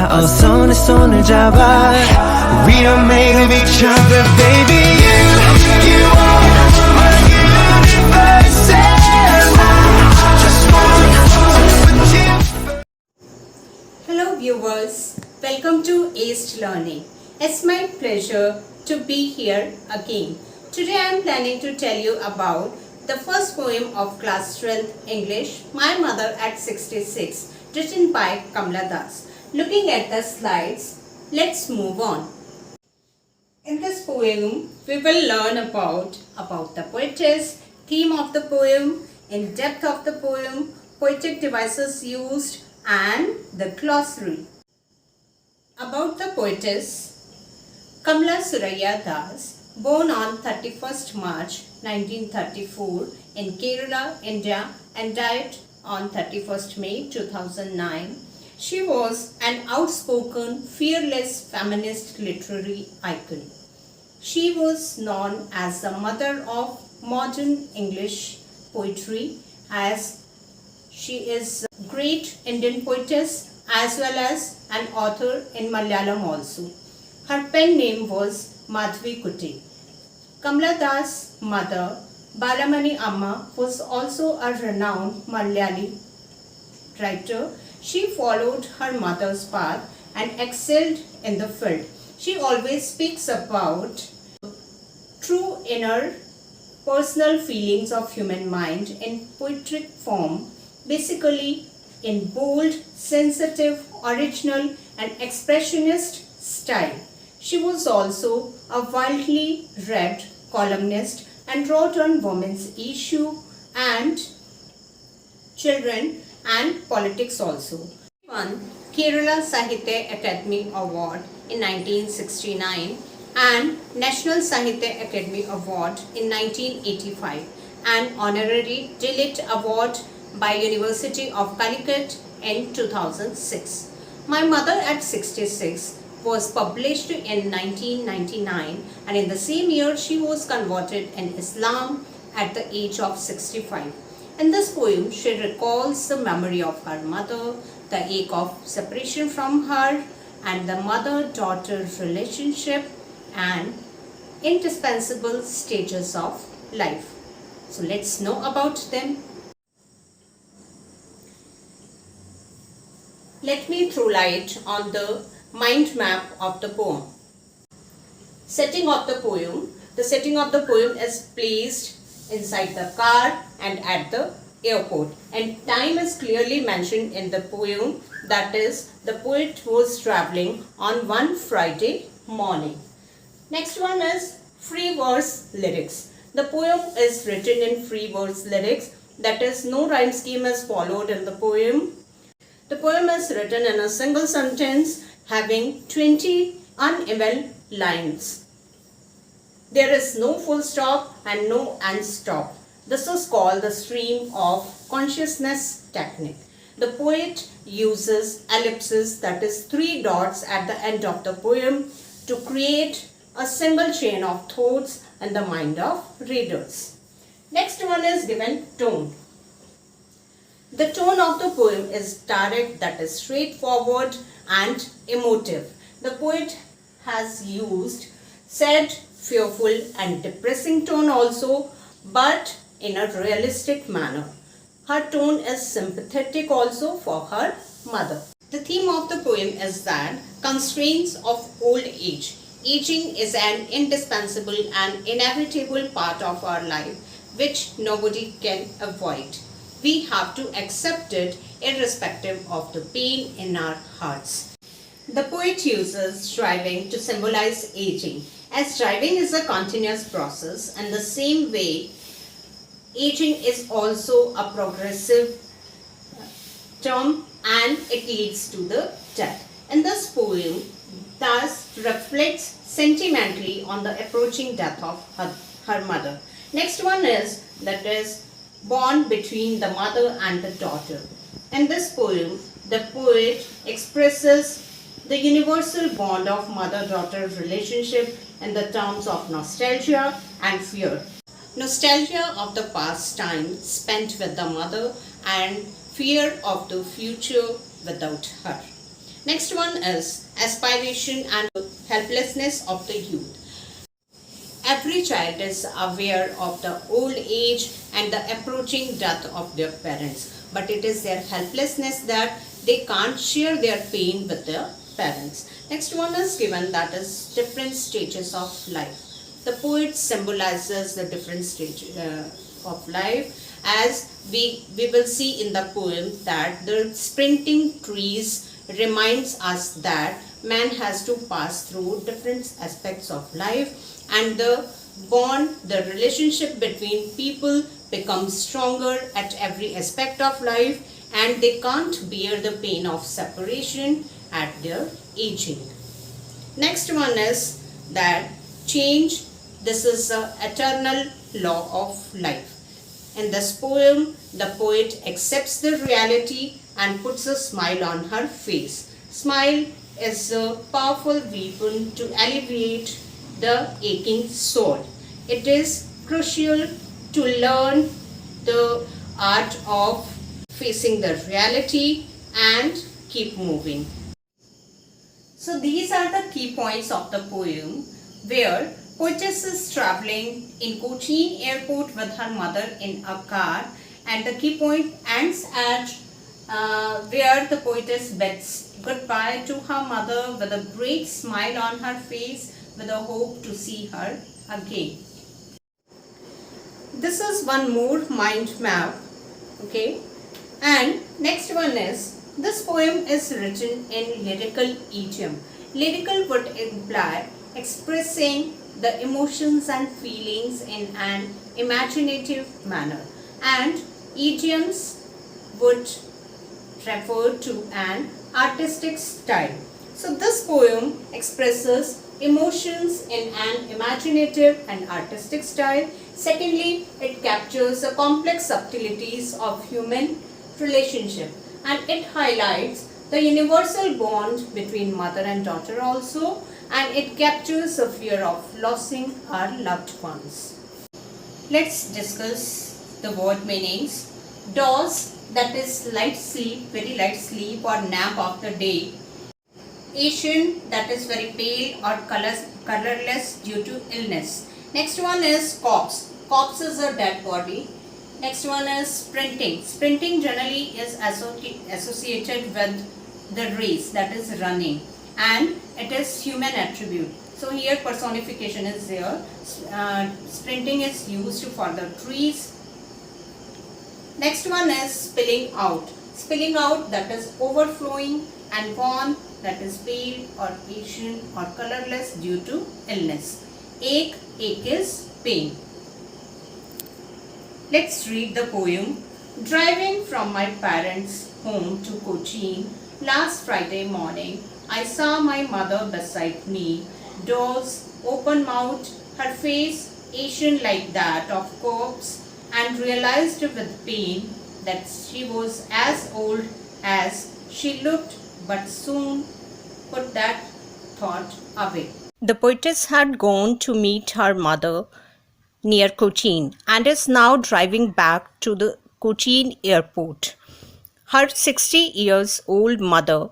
손에 손을 잡아 We are made of each other, baby. You are my universe, and I just want to put you. Hello viewers, welcome to Aced Learning. It's my pleasure to be here again. Today I am planning to tell you about the first poem of class 12 English, My Mother at 66, written by Kamla Das. Looking at the slides, let's move on. In this poem, we will learn about the poetess, theme of the poem, in depth of the poem, poetic devices used, and the glossary. About the poetess, Kamla Suraya Das, born on 31st March 1934 in Kerala, India, and died on 31st May 2009. She was an outspoken, fearless feminist literary icon. She was known as the mother of modern English poetry, as she is a great Indian poetess as well as an author in Malayalam also. Her pen name was Madhvi Kuti. Kamla Das' mother, Balamani Amma, was also a renowned Malayali writer. She followed her mother's path and excelled in the field. She always speaks about true inner personal feelings of human mind in poetic form, basically in bold, sensitive, original and expressionist style. She was also a widely read columnist and wrote on women's issue and children and politics also. She won Kerala Sahitya Academy Award in 1969 and National Sahitya Academy Award in 1985 and Honorary D.Litt Award by University of Calicut in 2006. My Mother at 66 was published in 1999 and in the same year she was converted in Islam at the age of 65. In this poem, she recalls the memory of her mother, the ache of separation from her, and the mother-daughter relationship and indispensable stages of life. So let's know about them. Let me throw light on the mind map of the poem. Setting of the poem. The setting of the poem is placed inside the car and at the airport, and time is clearly mentioned in the poem, that is, the poet was traveling on one Friday morning. Next one is free verse lyrics. The poem is written in free verse lyrics, that is, no rhyme scheme is followed in the poem. The poem is written in a single sentence having 20 uneven lines. There is no full stop and no end stop. This is called the stream of consciousness technique. The poet uses ellipses, that is 3 dots at the end of the poem, to create a single chain of thoughts in the mind of readers. Next one is given tone. The tone of the poem is direct, that is straightforward and emotive. The poet has used sad, fearful and depressing tone also, but in a realistic manner. Her tone is sympathetic also for her mother. The theme of the poem is that constraints of old age. Aging is an indispensable and inevitable part of our life which nobody can avoid. We have to accept it irrespective of the pain in our hearts. The poet uses striving to symbolize aging, as striving is a continuous process, and the same way aging is also a progressive term and it leads to the death. In this poem, thus reflects sentimentally on the approaching death of her mother. Next one is, that is, bond between the mother and the daughter. In this poem, the poet expresses the universal bond of mother-daughter relationship in the terms of nostalgia and fear. Nostalgia of the past time spent with the mother and fear of the future without her. Next one is aspiration and helplessness of the youth. Every child is aware of the old age and the approaching death of their parents, but it is their helplessness that they can't share their pain with their parents. Next one is given, that is different stages of life. The poet symbolizes the different stages of life, as we will see in the poem that the sprinting trees reminds us that man has to pass through different aspects of life, and the bond, the relationship between people becomes stronger at every aspect of life, and they can't bear the pain of separation at their aging. Next one is that change, this is the eternal law of life. In this poem, the poet accepts the reality and puts a smile on her face. Smile is a powerful weapon to alleviate the aching soul. It is crucial to learn the art of facing the reality and keep moving. So these are the key points of the poem, where poetess is traveling in Cochin airport with her mother in a car, and the key point ends at where the poetess bids goodbye to her mother with a great smile on her face, with a hope to see her again. This is one more mind map, okay? And next one is, this poem is written in lyrical idiom. Lyrical would imply expressing the emotions and feelings in an imaginative manner, and idioms would refer to an artistic style. So this poem expresses emotions in an imaginative and artistic style. Secondly, it captures the complex subtleties of human relationship, and it highlights the universal bond between mother and daughter also, and it captures the fear of losing our loved ones. Let's discuss the word meanings. Doze, that is light sleep, very light sleep or nap of the day. Asian, that is very pale or colorless due to illness. Next one is corpse. Corpse is a dead body. Next one is sprinting. Sprinting generally is associated with the race, that is running, and it is human attribute. So here personification is there. Sprinting is used for the trees. Next one is spilling out. Spilling out, that is overflowing, and wan, that is pale or Asian or colorless due to illness. Ache, ache is pain. Let's read the poem. Driving from my parents' home to Cochin last Friday morning, I saw my mother beside me, doors, open mouth, her face Asian like that of corpse, and realized with pain that she was as old as she looked, but soon put that thought away. The poetess had gone to meet her mother near Cochin and is now driving back to the Cochin airport. Her 60 years old mother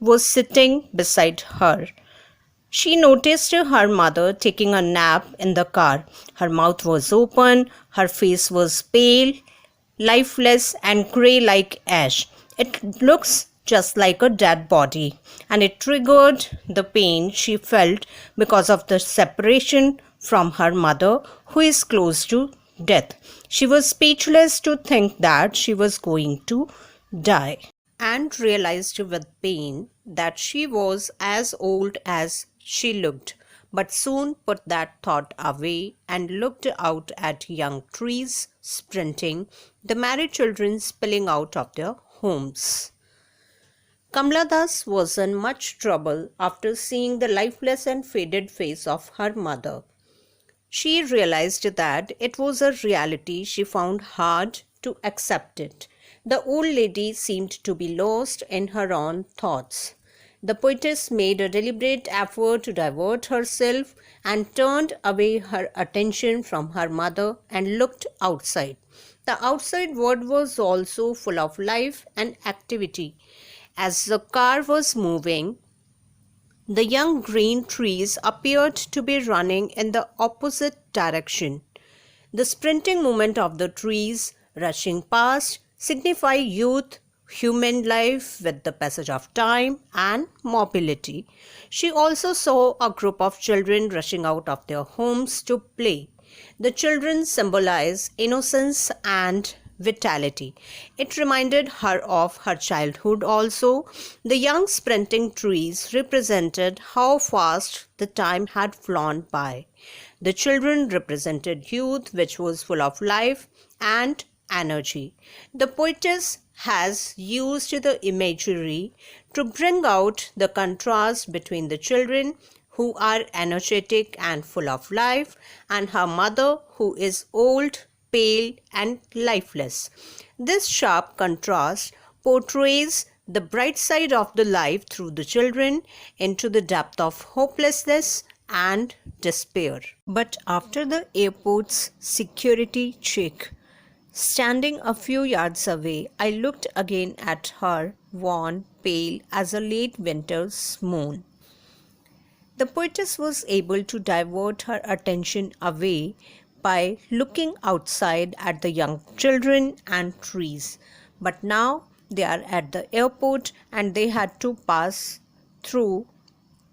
was sitting beside her. She noticed her mother taking a nap in the car. Her mouth was open, her face was pale, lifeless, and grey like ash. It looks just like a dead body, and it triggered the pain she felt because of the separation from her mother, who is close to death. She was speechless to think that she was going to die, and realized with pain that she was as old as she looked, but soon put that thought away and looked out at young trees sprinting, the married children spilling out of their homes. Kamla Das was in much trouble after seeing the lifeless and faded face of her mother. She realized that it was a reality she found hard to accept it. The old lady seemed to be lost in her own thoughts. The poetess made a deliberate effort to divert herself and turned away her attention from her mother and looked outside. The outside world was also full of life and activity. As the car was moving, the young green trees appeared to be running in the opposite direction. The sprinting movement of the trees rushing past signify youth, human life with the passage of time and mobility. She also saw a group of children rushing out of their homes to play. The children symbolize innocence and vitality. It reminded her of her childhood also. The young sprinting trees represented how fast the time had flown by. The children represented youth, which was full of life and energy. The poetess has used the imagery to bring out the contrast between the children who are energetic and full of life and her mother who is old, pale, and lifeless. This sharp contrast portrays the bright side of the life through the children into the depth of hopelessness and despair. But after the airport's security check, standing a few yards away, I looked again at her, worn, pale as a late winter's moon. The poetess was able to divert her attention away by looking outside at the young children and trees. But now they are at the airport and they had to pass through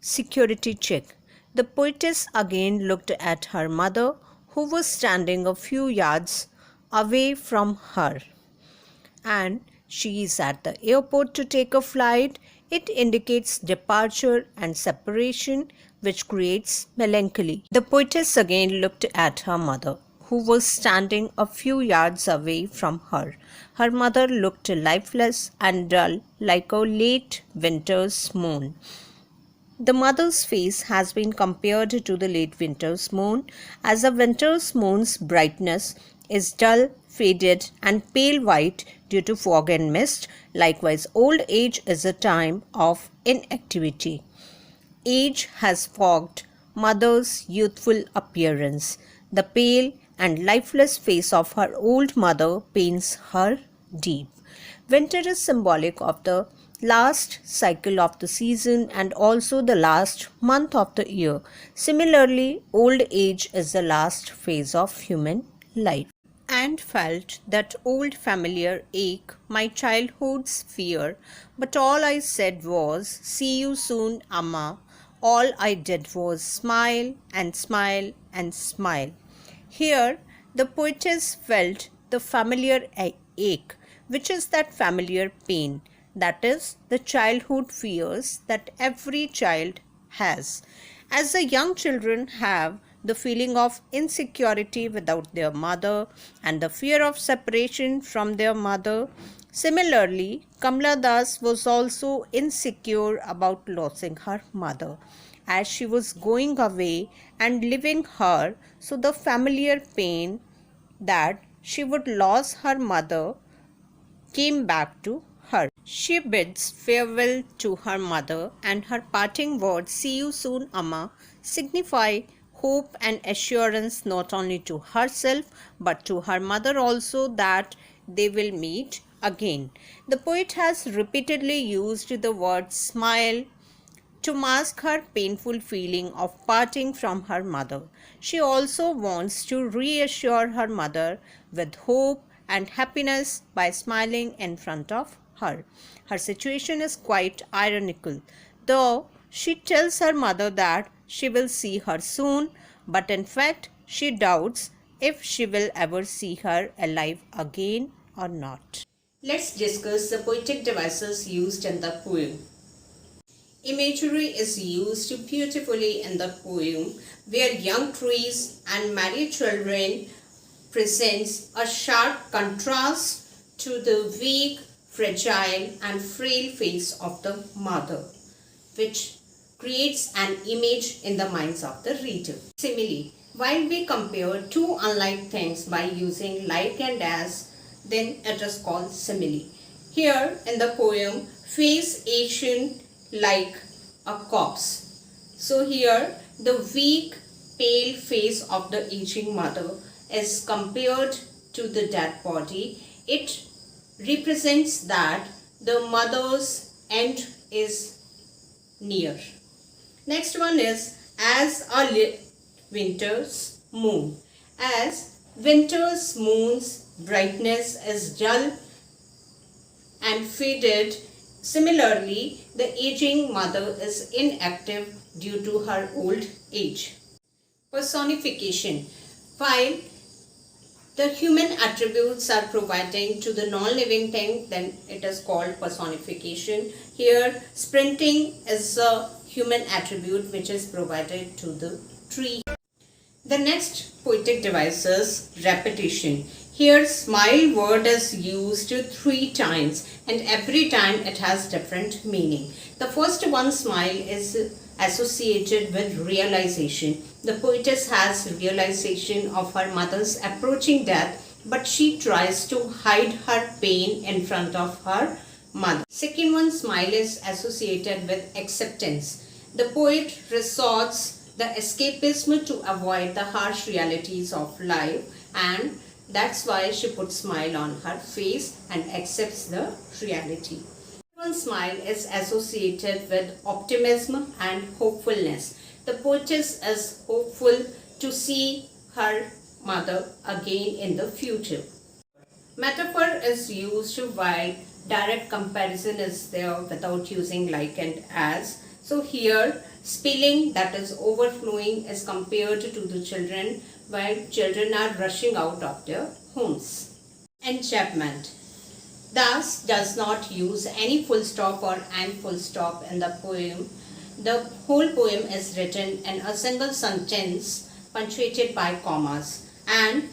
security check. The poetess again looked at her mother, who was standing a few yards away from her, and she is at the airport to take a flight. It indicates departure and separation, which creates melancholy. The poetess again looked at her mother, who was standing a few yards away from her. Her mother looked lifeless and dull like a late winter's moon. The mother's face has been compared to the late winter's moon, as a winter's moon's brightness is dull, faded, and pale white due to fog and mist. Likewise, old age is a time of inactivity. Age has fogged mother's youthful appearance. The pale and lifeless face of her old mother pains her deep. Winter is symbolic of the last cycle of the season and also the last month of the year. Similarly, old age is the last phase of human life. And felt that old familiar ache, my childhood's fear. But all I said was, "See you soon, Amma." All I did was smile and smile and smile. Here, the poetess felt the familiar ache, which is that familiar pain, that is, the childhood fears that every child has. As the young children have the feeling of insecurity without their mother and the fear of separation from their mother, similarly, Kamala Das was also insecure about losing her mother as she was going away and leaving her, so the familiar pain that she would lose her mother came back to her. She bids farewell to her mother, and her parting words, "See you soon, Amma," signify hope and assurance not only to herself but to her mother also that they will meet again. The poet has repeatedly used the word smile to mask her painful feeling of parting from her mother. She also wants to reassure her mother with hope and happiness by smiling in front of her. Her situation is quite ironical, though she tells her mother that she will see her soon, but in fact she doubts if she will ever see her alive again or not. Let's discuss the poetic devices used in the poem. Imagery is used beautifully in the poem, where young trees and married children presents a sharp contrast to the weak, fragile and frail face of the mother, which creates an image in the minds of the reader. Simile. While we compare two unlike things by using like and as, then it is called simile. Here in the poem, face Asian like a corpse. So here the weak, pale face of the aging mother is compared to the dead body. It represents that the mother's end is near. Next one is as a winter's moon. As winter's moon's brightness is dull and faded, similarly, the aging mother is inactive due to her old age. Personification. While the human attributes are providing to the non-living thing, then it is called personification. Here, sprinting is a human attribute which is provided to the tree. The next poetic device is repetition. Here, smile word is used 3 times and every time it has different meaning. The first one, smile, is associated with realization. The poetess has realization of her mother's approaching death, but she tries to hide her pain in front of her mother. Second one, smile, is associated with acceptance. The poet resorts the escapism to avoid the harsh realities of life, and that's why she puts smile on her face and accepts the reality. One, smile, is associated with optimism and hopefulness. The poetess is hopeful to see her mother again in the future. Metaphor is used while direct comparison is there without using like and as. So here, spilling, that is overflowing, is compared to the children while children are rushing out of their homes. Enchantment. Thus does not use any full stop or and full stop in the poem. The whole poem is written in a single sentence punctuated by commas, and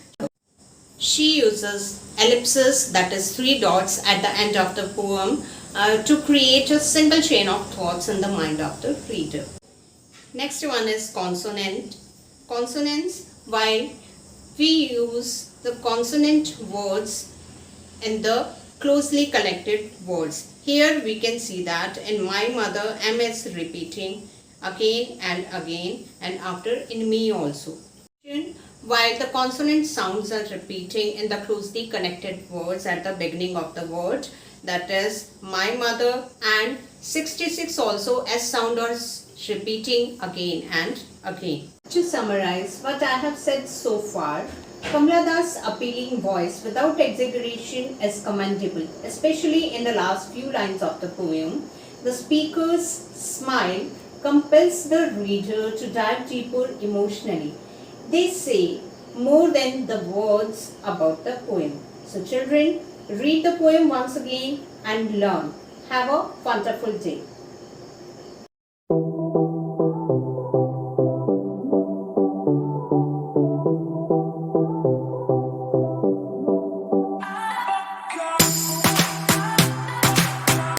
she uses ellipses, that is 3 dots at the end of the poem to create a single chain of thoughts in the mind of the reader. Next one is consonant. Consonants, while we use the consonant words in the closely connected words. Here we can see that in my mother, M is repeating again and again, and after in me also. While the consonant sounds are repeating in the closely connected words at the beginning of the word, that is my mother, and 66 also S sound are repeating again and again. To summarize what I have said so far, Kamala Das' appealing voice without exaggeration is commendable, especially in the last few lines of the poem. The speaker's smile compels the reader to dive deeper emotionally. They say more than the words about the poem. So children, read the poem once again and learn. Have a wonderful day.